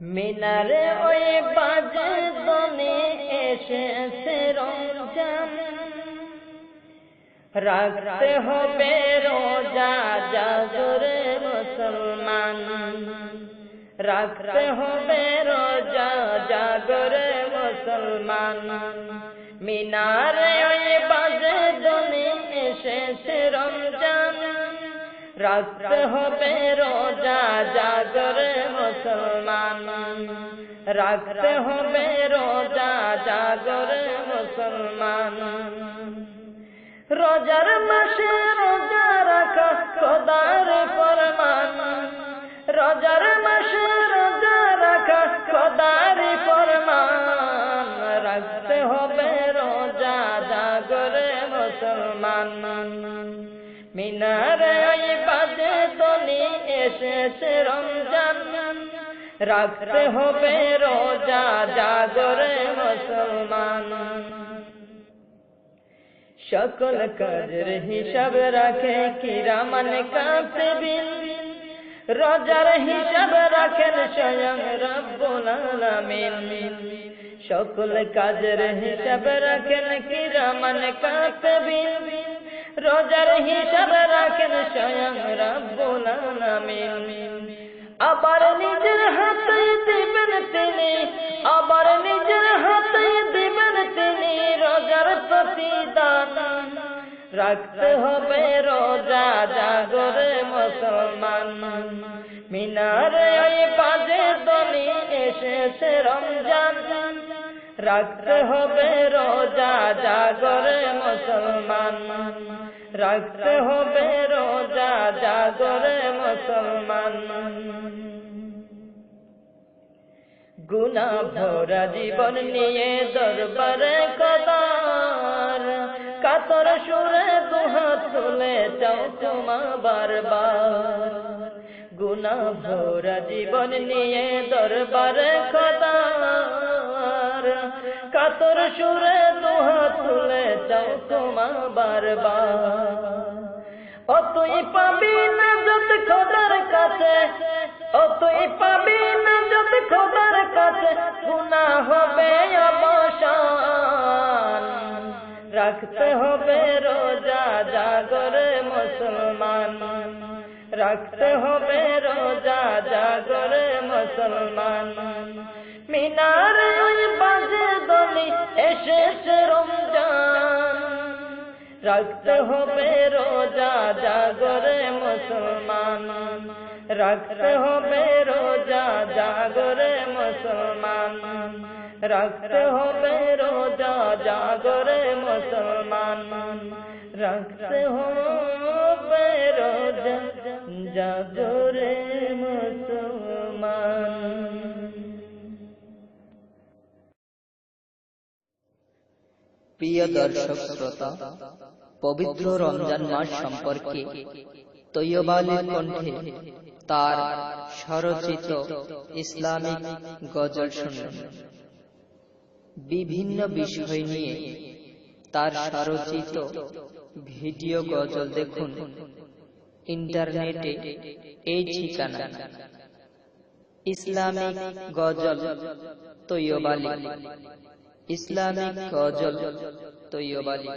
মিনারে ওই বাজে দনে এসেছে রমজান, রাখতে হবে রোজা জাগরে মুসলমান, রাখতে হবে রোজা জাগরে মুসলমান। মিনারে ওই বাজে দনে এসেছে রমজান, রাখতে হবে রোজা জাগরে মুসলমান, রাখতে হবে রোজা জাগরে মুসলমান। রোজার মাসে রোজা রাখা খোদার ফরমান, রোজার মাসে রোজা রাখা খোদার ফরমান, রাখতে হবে রোজা জাগরে মুসলমান। মিনারে ওই বাজে দনে এসেছে রমজান, রাখতে হবে রোজা জাগরে মুসলমান। সকল কাজের হিসাব রাখে কিরামান কাতিবিন, রোজার হিসাব রাখেন স্বয়ং রব্বুল আলামিন। সকল কাজের হিসাব রাখেন কিরামান কাতিবিন, রোজার হিসাব রাখেন স্বয়ং রব্বুল আলামিন। আবার নিজের হাতে দিবেন তিনি, আবার নিজের হাতে দিবেন তিনি রোজার প্রতিদান, রাখতে হবে রোজা জাগরে মুসলমান। মিনারে ওই বাজে দনে এসেছে রমজান, রাখতে হবে রোজা জাগরে মুসলমান, রাখতে হবে রোজা জাগরে মুসলমান। গুনাহ ভরা জীবন নিয়ে দরবারে খোদার, কাতর সুরে দুহাত তুলে চাও ক্ষমা বারবার। গুনাহ ভরা জীবন নিয়ে দরবারে খোদার, কাতর সুরে দুহাত তুলে চাও ক্ষমা বারবার। ও তুই পাবি না যত খোদার কাছে, ও তুই পাবি না যত খোদার কাছে, গুনাহ হবে অবসান, রাখতে হবে রোজা জাগরে মুসলমান, রাখতে হবে রোজা জাগরে মুসলমান। মিনারে ওই বাজে দনে এসেছে রমজান, রাখতে হবে রোজা জাগরে মুসলমান, রাখতে হবে রোজা জাগরে মুসলমান, রাখতে হবে রোজা জাগরে মুসলমান, রাখতে হবে রোজা জাগরে মুসলমান। প্রিয় দর্শক শ্রোতা, পবিত্র রমজান মাস সম্পর্কে তৈয়বা আলীর কণ্ঠে তার স্বরচিত ইসলামিক গজল শুনুন। বিভিন্ন বিষয় নিয়ে তার স্বরচিত ভিডিও গজল দেখুন ইন্টারনেটে এই ঠিকানা ইসলামিক গজল তৈয়বা আলী, ইসলামিক গজল তৈয়বা আলী।